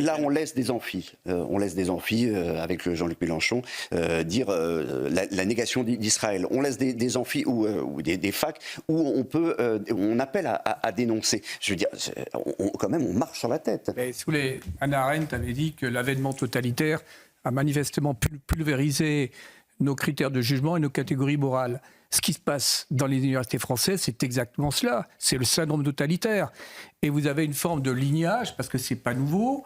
là, on laisse des amphis. Avec Jean-Luc Mélenchon, dire la négation d'Israël. On laisse des amphis ou des facs où on appelle à dénoncer. Je veux dire, quand même, on marche sur la tête. Mais Hannah Arendt avait dit que l'avènement totalitaire a manifestement pulvérisé nos critères de jugement et nos catégories morales. Ce qui se passe dans les universités françaises, c'est exactement cela. C'est le syndrome totalitaire. Et vous avez une forme de lignage, parce que c'est pas nouveau.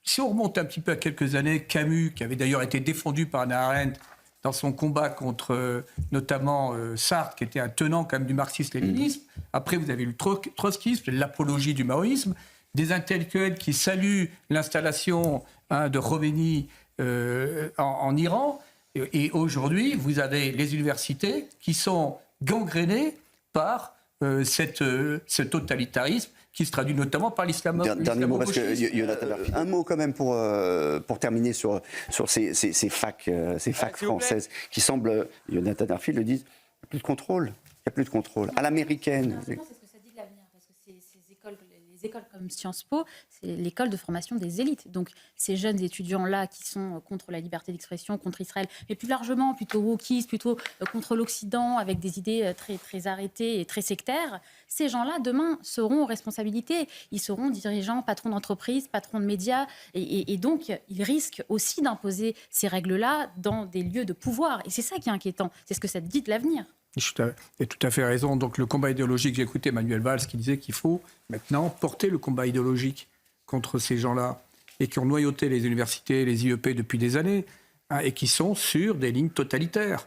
Si on remonte un petit peu à quelques années, Camus, qui avait d'ailleurs été défendu par Hannah Arendt dans son combat contre notamment Sartre, qui était un tenant quand même du marxisme-léninisme. Après, vous avez eu le trotskisme, l'apologie du maoïsme, des intellectuels qui saluent l'installation de Khomeini en Iran. Et aujourd'hui, vous avez les universités qui sont gangrénées par ce totalitarisme qui se traduit notamment par l'islamo-gauchisme. Dernier mot, parce que un mot quand même pour terminer sur ces facs françaises qui semblent, Jonathan Arfi le dit, il n'y a plus de contrôle. Il n'y a plus de contrôle. À l'américaine. C'est ce que ça dit de l'avenir, parce que les écoles comme Sciences Po, c'est l'école de formation des élites. Donc ces jeunes étudiants-là qui sont contre la liberté d'expression, contre Israël, mais plus largement, plutôt wokistes, plutôt contre l'Occident, avec des idées très, très arrêtées et très sectaires, ces gens-là, demain, seront aux responsabilités. Ils seront dirigeants, patrons d'entreprise, patrons de médias, et donc ils risquent aussi d'imposer ces règles-là dans des lieux de pouvoir. Et c'est ça qui est inquiétant. C'est ce que ça dit de l'avenir. Tu as tout à fait raison. Donc le combat idéologique, j'ai écouté Manuel Valls qui disait qu'il faut maintenant porter le combat idéologique contre ces gens-là et qui ont noyauté les universités, les IEP depuis des années et qui sont sur des lignes totalitaires.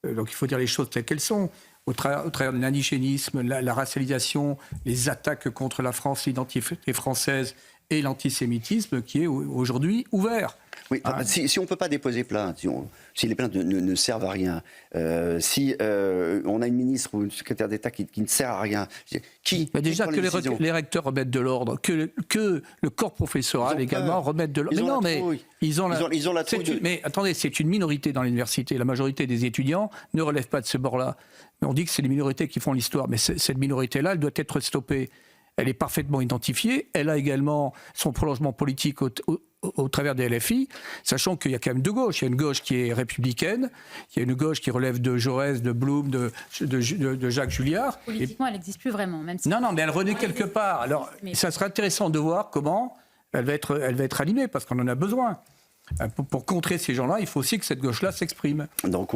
Donc il faut dire les choses telles qu'elles sont. Au travers de l'indigénisme, la racialisation, les attaques contre la France, l'identité française et l'antisémitisme qui est aujourd'hui ouvert. Oui, si on ne peut pas déposer plainte, si les plaintes ne servent à rien, si on a une ministre ou une secrétaire d'État qui ne sert à rien, qui déjà que les recteurs remettent de l'ordre, que le corps professoral également remette de l'ordre. Ils ont la trouille. Mais attendez, c'est une minorité dans l'université. La majorité des étudiants ne relèvent pas de ce bord-là. Mais on dit que c'est les minorités qui font l'histoire. Mais cette minorité-là, elle doit être stoppée. Elle est parfaitement identifiée. Elle a également son prolongement politique au travers des LFI, sachant qu'il y a quand même deux gauches. Il y a une gauche qui est républicaine, il y a une gauche qui relève de Jaurès, de Blum, de Jacques Julliard. Politiquement, elle n'existe plus vraiment. Même si non, mais elle renaît quelque part. Alors, ça sera intéressant de voir comment elle va être animée, parce qu'on en a besoin. Pour contrer ces gens-là, il faut aussi que cette gauche-là s'exprime. Donc